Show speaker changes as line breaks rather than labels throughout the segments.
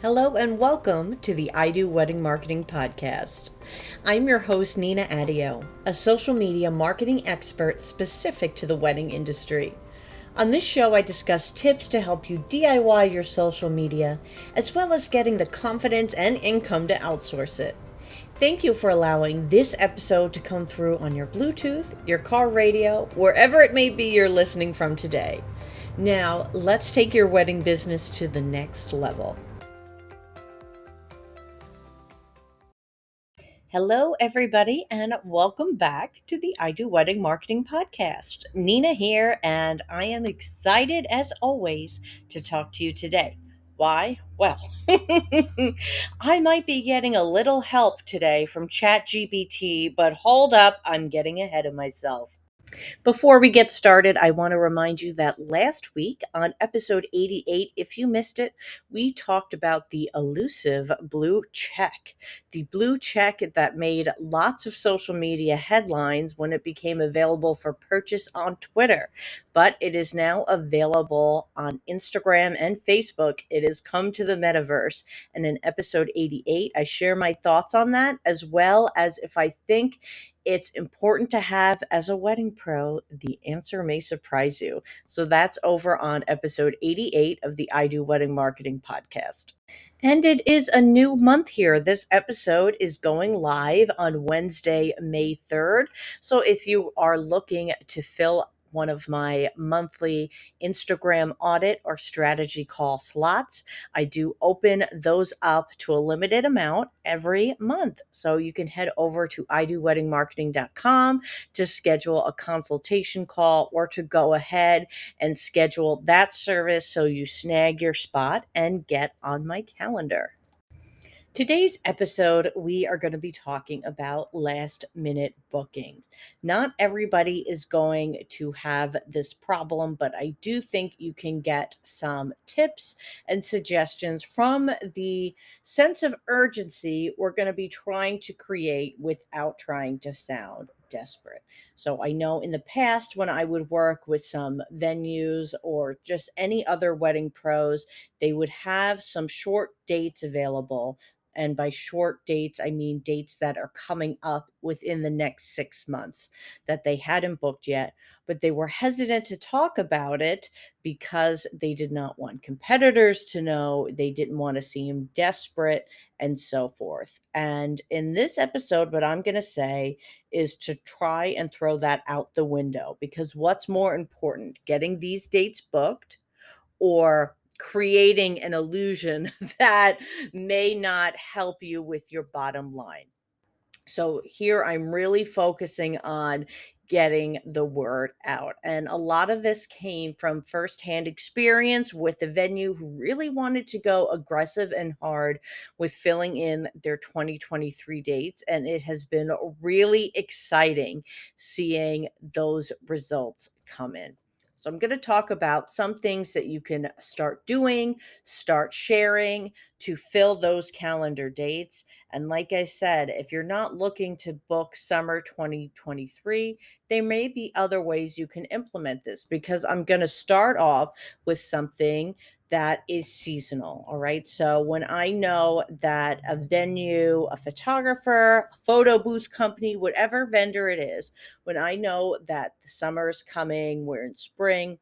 Hello and welcome to the I Do Wedding Marketing Podcast. I'm your host, Nina Adio, a social media marketing expert specific to the wedding industry. On this show, I discuss tips to help you DIY your social media, as well as getting the confidence and income to outsource it. Thank you for allowing this episode to come through on your Bluetooth, your car radio, wherever it may be you're listening from today. Now, let's take your wedding business to the next level. Hello, everybody, and welcome back to the I Do Wedding Marketing Podcast. Nina here, and I am excited as always to talk to you today. Why? Well, I might be getting a little help today from ChatGPT, but hold up, I'm getting ahead of myself. Before we get started, I want to remind you that last week on episode 88, if you missed it, we talked about the elusive blue check. The blue check that made lots of social media headlines when it became available for purchase on Twitter, but it is now available on Instagram and Facebook. It has come to the metaverse. And in episode 88, I share my thoughts on that, as well as if I think it's important to have as a wedding pro. The answer may surprise you. So that's over on episode 88 of the I Do Wedding Marketing Podcast. And it is a new month here. This episode is going live on Wednesday, May 3rd. So if you are looking to fill one of my monthly Instagram audit or strategy call slots, I do open those up to a limited amount every month. So you can head over to idoweddingmarketing.com to schedule a consultation call or to go ahead and schedule that service so you snag your spot and get on my calendar. Today's episode, we are going to be talking about last minute bookings. Not everybody is going to have this problem, but I do think you can get some tips and suggestions from the sense of urgency we're going to be trying to create without trying to sound desperate. So I know in the past when I would work with some venues or just any other wedding pros, they would have some short dates available, and by short dates, I mean dates that are coming up within the next 6 months that they hadn't booked yet, but they were hesitant to talk about it because they did not want competitors to know. They didn't want to seem desperate and so forth. And in this episode, what I'm going to say is to try and throw that out the window, because what's more important, getting these dates booked or creating an illusion that may not help you with your bottom line? So here I'm really focusing on getting the word out. And a lot of this came from firsthand experience with a venue who really wanted to go aggressive and hard with filling in their 2023 dates. And it has been really exciting seeing those results come in. So I'm going to talk about some things that you can start doing, start sharing to fill those calendar dates. And like I said, if you're not looking to book summer 2023, there may be other ways you can implement this, because I'm going to start off with something that is seasonal. All right. So when I know that a venue, a photographer, a photo booth company, whatever vendor it is, when I know that the summer is coming, we're in spring,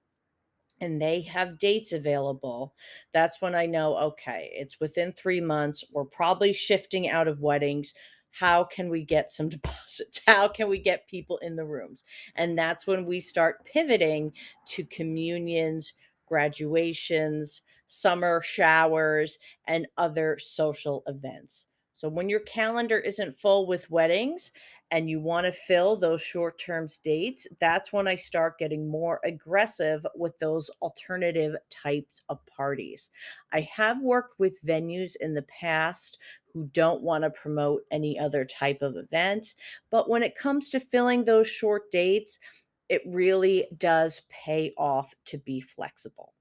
and they have dates available, that's when I know, okay, it's within 3 months. We're probably shifting out of weddings. How can we get some deposits? How can we get people in the rooms? And that's when we start pivoting to communions, graduations, summer showers, and other social events. So when your calendar isn't full with weddings and you want to fill those short term dates, that's when I start getting more aggressive with those alternative types of parties. I have worked with venues in the past who don't want to promote any other type of event, but when it comes to filling those short dates, it really does pay off to be flexible.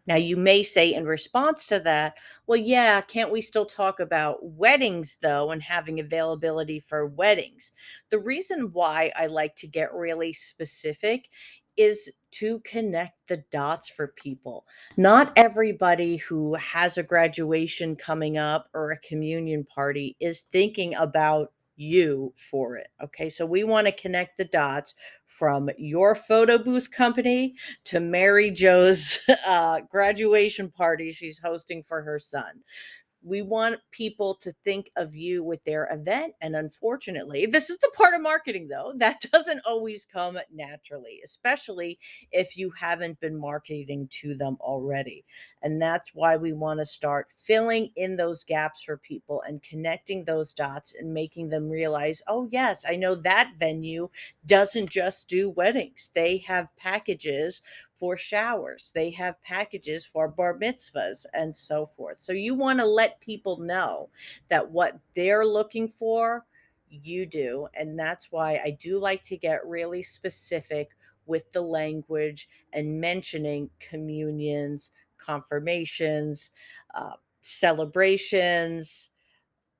Now, you may say in response to that, well, yeah, can't we still talk about weddings though and having availability for weddings? The reason why I like to get really specific is to connect the dots for people. Not everybody who has a graduation coming up or a communion party is thinking about you for it. Okay. So we want to connect the dots from your photo booth company to Mary Jo's graduation party she's hosting for her son. We want people to think of you with their event. And unfortunately, this is the part of marketing, though, that doesn't always come naturally, especially if you haven't been marketing to them already. And that's why we want to start filling in those gaps for people and connecting those dots and making them realize, oh, yes, I know that venue doesn't just do weddings, they have packages for showers. They have packages for bar mitzvahs and so forth. So you want to let people know that what they're looking for, you do. And that's why I do like to get really specific with the language and mentioning communions, confirmations, celebrations,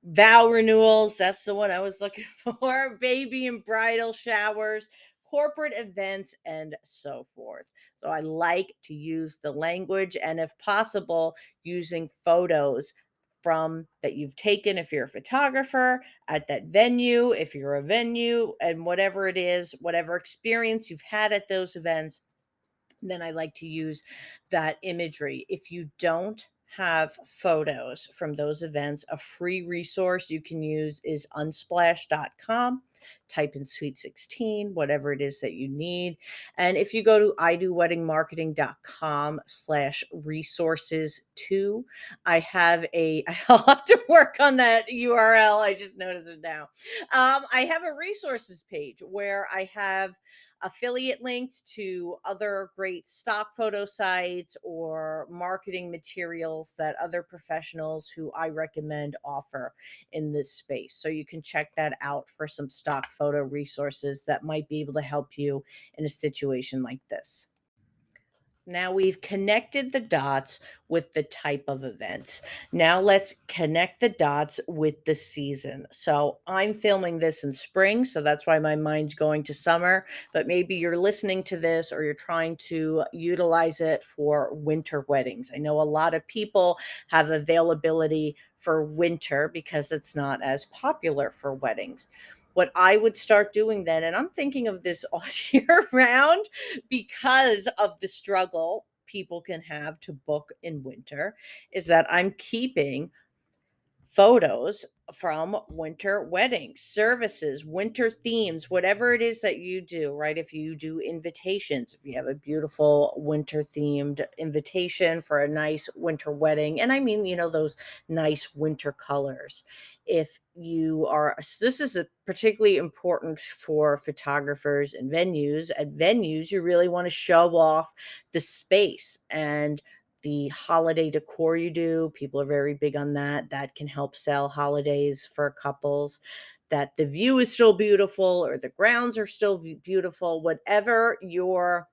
vow renewals, that's the one I was looking for, baby and bridal showers, corporate events, and so forth. So I like to use the language and, if possible, using photos from that you've taken if you're a photographer at that venue, if you're a venue, and whatever it is, whatever experience you've had at those events, then I like to use that imagery. If you don't have photos from those events, a free resource you can use is unsplash.com. Type in Sweet 16, whatever it is that you need. And if you go to idoweddingmarketing.com/resources 2, I have I'll have to work on that URL. I just noticed it now. I have a resources page where I have affiliate links to other great stock photo sites or marketing materials that other professionals who I recommend offer in this space. So you can check that out for some stock photo resources that might be able to help you in a situation like this. Now we've connected the dots with the type of events. Now let's connect the dots with the season. So I'm filming this in spring, so that's why my mind's going to summer. But maybe you're listening to this or you're trying to utilize it for winter weddings. I know a lot of people have availability for winter because it's not as popular for weddings. What I would start doing then, and I'm thinking of this all year round, because of the struggle people can have to book in winter, is that I'm keeping photos from winter weddings, services, winter themes, whatever it is that you do, right? If you do invitations, if you have a beautiful winter themed invitation for a nice winter wedding, and I mean, those nice winter colors. If you are, this is particularly important for photographers and venues. At venues, you really want to show off the space and the holiday decor you do. People are very big on that. That can help sell holidays for couples. That the view is still beautiful or the grounds are still beautiful, whatever your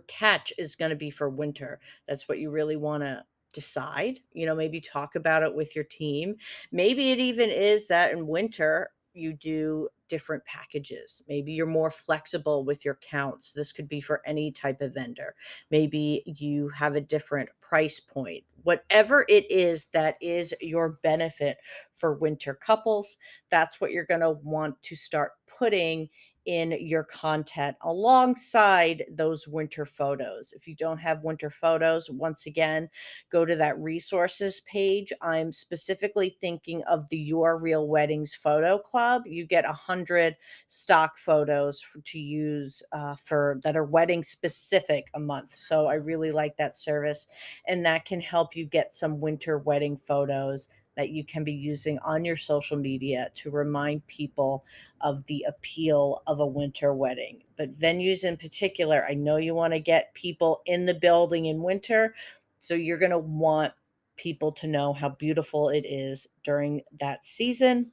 catch is going to be for winter. That's what you really want to decide. Maybe talk about it with your team. Maybe it even is that in winter you do different packages. Maybe you're more flexible with your counts. This could be for any type of vendor. Maybe you have a different price point. Whatever it is that is your benefit for winter couples, that's what you're going to want to start putting in your content alongside those winter photos. If you don't have winter photos, once again, go to that resources page. I'm specifically thinking of the Your Real Weddings Photo Club. You get 100 stock photos to use for that are wedding specific a month. So I really like that service, and that can help you get some winter wedding photos that you can be using on your social media to remind people of the appeal of a winter wedding. But venues in particular, I know you want to get people in the building in winter. So you're going to want people to know how beautiful it is during that season.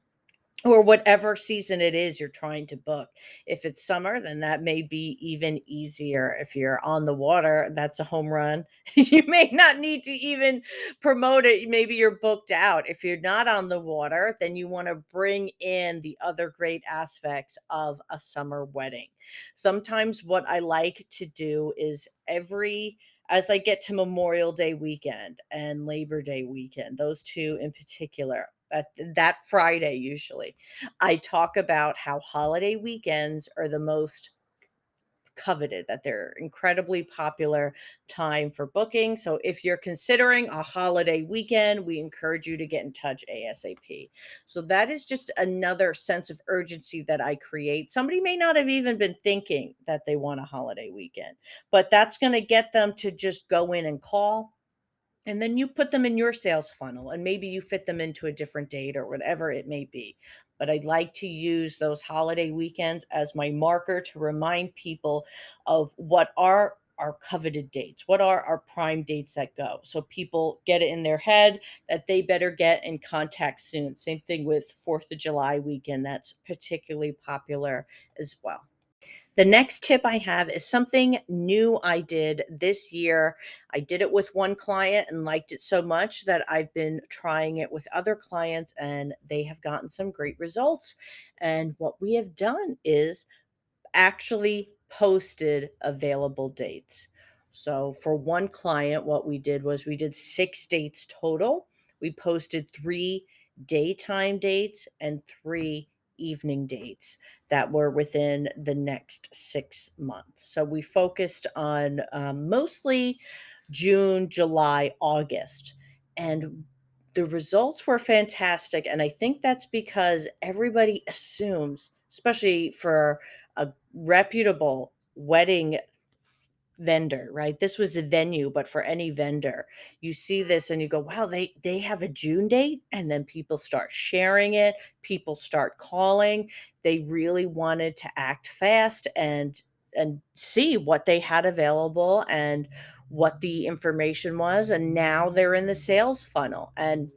or whatever season it is you're trying to book. If it's summer, then that may be even easier. If you're on the water, that's a home run. You may not need to even promote it. Maybe you're booked out. If you're not on the water, then you want to bring in the other great aspects of a summer wedding. Sometimes what I like to do is as I get to Memorial Day weekend and Labor Day weekend, those two in particular, that Friday usually, I talk about how holiday weekends are the most coveted, that they're incredibly popular time for booking. So if you're considering a holiday weekend, we encourage you to get in touch ASAP. So that is just another sense of urgency that I create. Somebody may not have even been thinking that they want a holiday weekend, but that's going to get them to just go in and call, and then you put them in your sales funnel, and maybe you fit them into a different date or whatever it may be. But I'd like to use those holiday weekends as my marker to remind people of what are our coveted dates, what are our prime dates that go. So people get it in their head that they better get in contact soon. Same thing with 4th of July weekend, that's particularly popular as well. The next tip I have is something new I did this year. I did it with one client and liked it so much that I've been trying it with other clients, and they have gotten some great results. And what we have done is actually posted available dates. So for one client, what we did was we did 6 dates total. We posted 3 daytime dates and 3 evening dates that were within the next 6 months. So we focused on mostly June, July, August. And the results were fantastic. And I think that's because everybody assumes, especially for a reputable wedding vendor, right? This was a venue, but for any vendor, you see this and you go, "Wow, they have a June date?" And then people start sharing it, people start calling. They really wanted to act fast and see what they had available and what the information was, and now they're in the sales funnel. And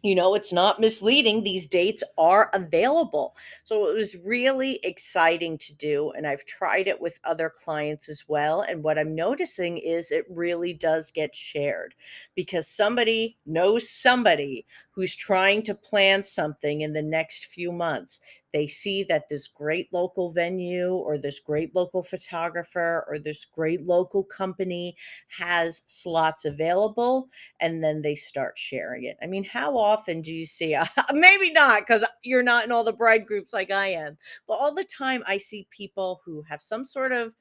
it's not misleading. These dates are available. So it was really exciting to do. And I've tried it with other clients as well. And what I'm noticing is it really does get shared because somebody knows somebody who's trying to plan something in the next few months. They see that this great local venue or this great local photographer or this great local company has slots available, and then they start sharing it. I mean, how often do you see maybe not because you're not in all the bride groups like I am, but all the time I see people who have some sort of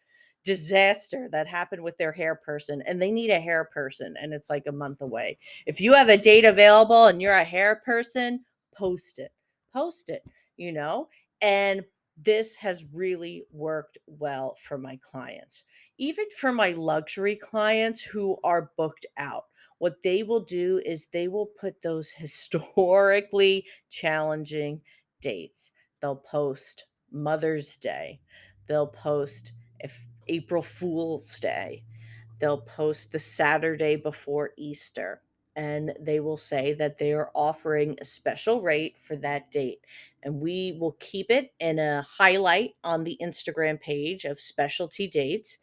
disaster that happened with their hair person and they need a hair person and it's like a month away. If you have a date available and you're a hair person, post it. Post it, you know? And this has really worked well for my clients. Even for my luxury clients who are booked out, what they will do is they will put those historically challenging dates. They'll post Mother's Day. They'll post if April Fool's Day. They'll post the Saturday before Easter, and they will say that they are offering a special rate for that date. And we will keep it in a highlight on the Instagram page of specialty dates.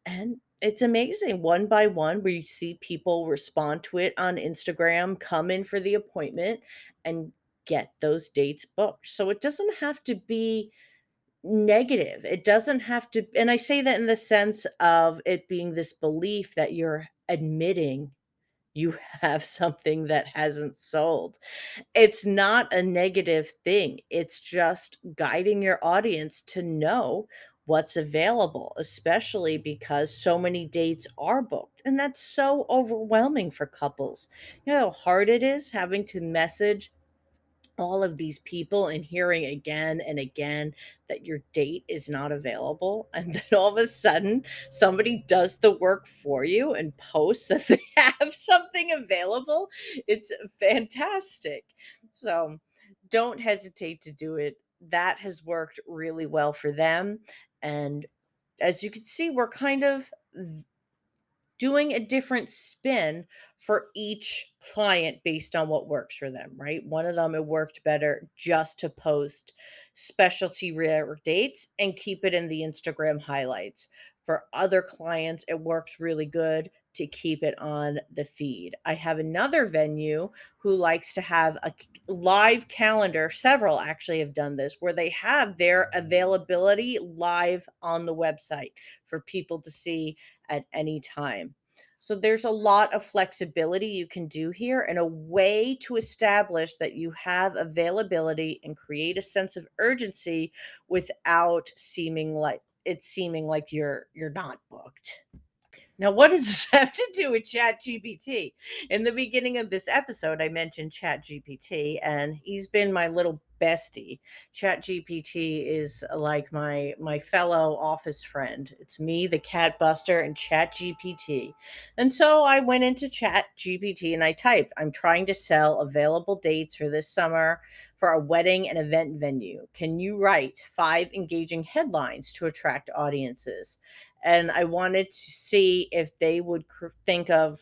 And it's amazing. One by one, we see people respond to it on Instagram, come in for the appointment, and get those dates booked. So it doesn't have to be negative. It doesn't have to, and I say that in the sense of it being this belief that you're admitting you have something that hasn't sold. It's not a negative thing. It's just guiding your audience to know what's available, especially because so many dates are booked. And that's so overwhelming for couples. You know how hard it is having to message all of these people and hearing again and again that your date is not available, and then all of a sudden somebody does the work for you and posts that they have something available. It's fantastic. So don't hesitate to do it. That has worked really well for them. And as you can see, we're kind of doing a different spin for each client based on what works for them, right? One of them, it worked better just to post specialty rare dates and keep it in the Instagram highlights. For other clients, it works really good to keep it on the feed. I have another venue who likes to have a live calendar. Several actually have done this where they have their availability live on the website for people to see at any time. So there's a lot of flexibility you can do here and a way to establish that you have availability and create a sense of urgency without seeming like you're not booked. Now, what does this have to do with ChatGPT? In the beginning of this episode, I mentioned ChatGPT, and he's been my little bestie. ChatGPT is like my fellow office friend. It's me, the cat buster, and ChatGPT. And so I went into ChatGPT and I typed, "I'm trying to sell available dates for this summer for a wedding and event venue. Can you write 5 engaging headlines to attract audiences?" And I wanted to see if they would think of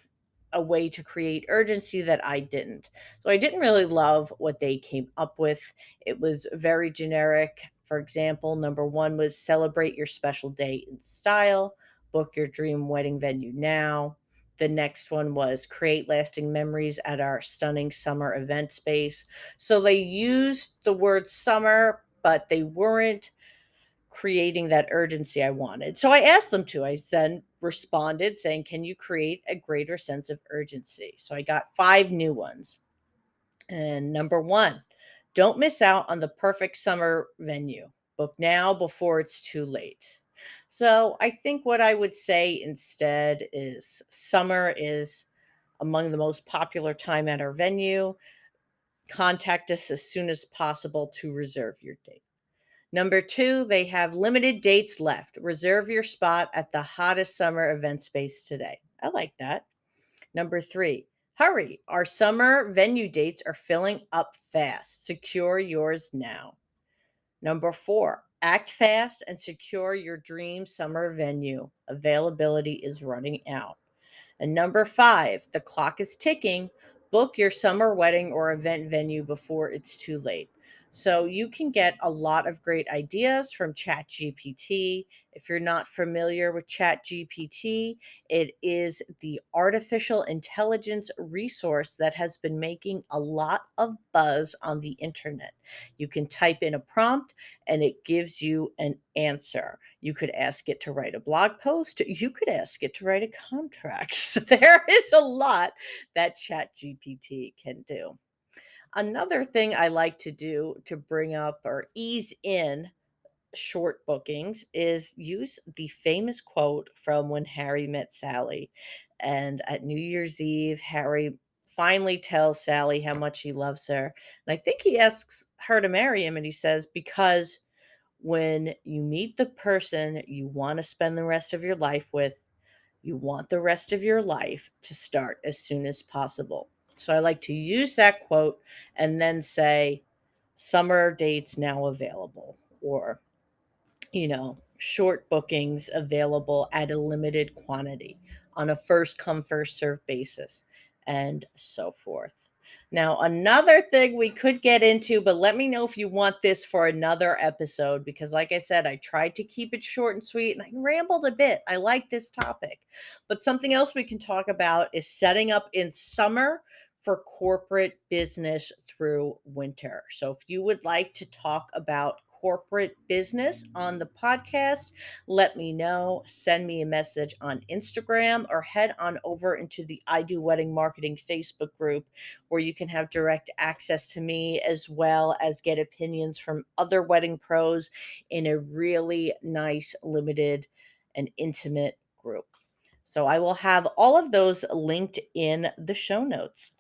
a way to create urgency that I didn't. So I didn't really love what they came up with. It was very generic. For example, number one was celebrate your special day in style, book your dream wedding venue now. The next one was create lasting memories at our stunning summer event space. So they used the word summer, but they weren't creating that urgency I wanted. So I asked them to. I then responded saying, "Can you create a greater sense of urgency?" So I got 5 new ones. And number one, don't miss out on the perfect summer venue. Book now before it's too late. So I think what I would say instead is summer is among the most popular time at our venue. Contact us as soon as possible to reserve your date. Number two, they have limited dates left. Reserve your spot at the hottest summer event space today. I like that. Number three, hurry. Our summer venue dates are filling up fast. Secure yours now. Number four, act fast and secure your dream summer venue. Availability is running out. And number five, the clock is ticking. Book your summer wedding or event venue before it's too late. So you can get a lot of great ideas from ChatGPT. If you're not familiar with ChatGPT, it is the artificial intelligence resource that has been making a lot of buzz on the internet. You can type in a prompt and it gives you an answer. You could ask it to write a blog post. You could ask it to write a contract. So there is a lot that ChatGPT can do. Another thing I like to do to bring up or ease in short bookings is use the famous quote from When Harry Met Sally. And at New Year's Eve, Harry finally tells Sally how much he loves her. And I think he asks her to marry him, and he says, "Because when you meet the person you want to spend the rest of your life with, you want the rest of your life to start as soon as possible." So I like to use that quote and then say, "Summer dates now available," or short bookings available at a limited quantity on a first come, first serve basis, and so forth. Now, another thing we could get into, but let me know if you want this for another episode, because, like I said, I tried to keep it short and sweet and I rambled a bit. I like this topic. But something else we can talk about is setting up in summer for corporate business through winter. So if you would like to talk about corporate business on the podcast, let me know. Send me a message on Instagram or head on over into the I Do Wedding Marketing Facebook group, where you can have direct access to me as well as get opinions from other wedding pros in a really nice, limited, and intimate group. So I will have all of those linked in the show notes.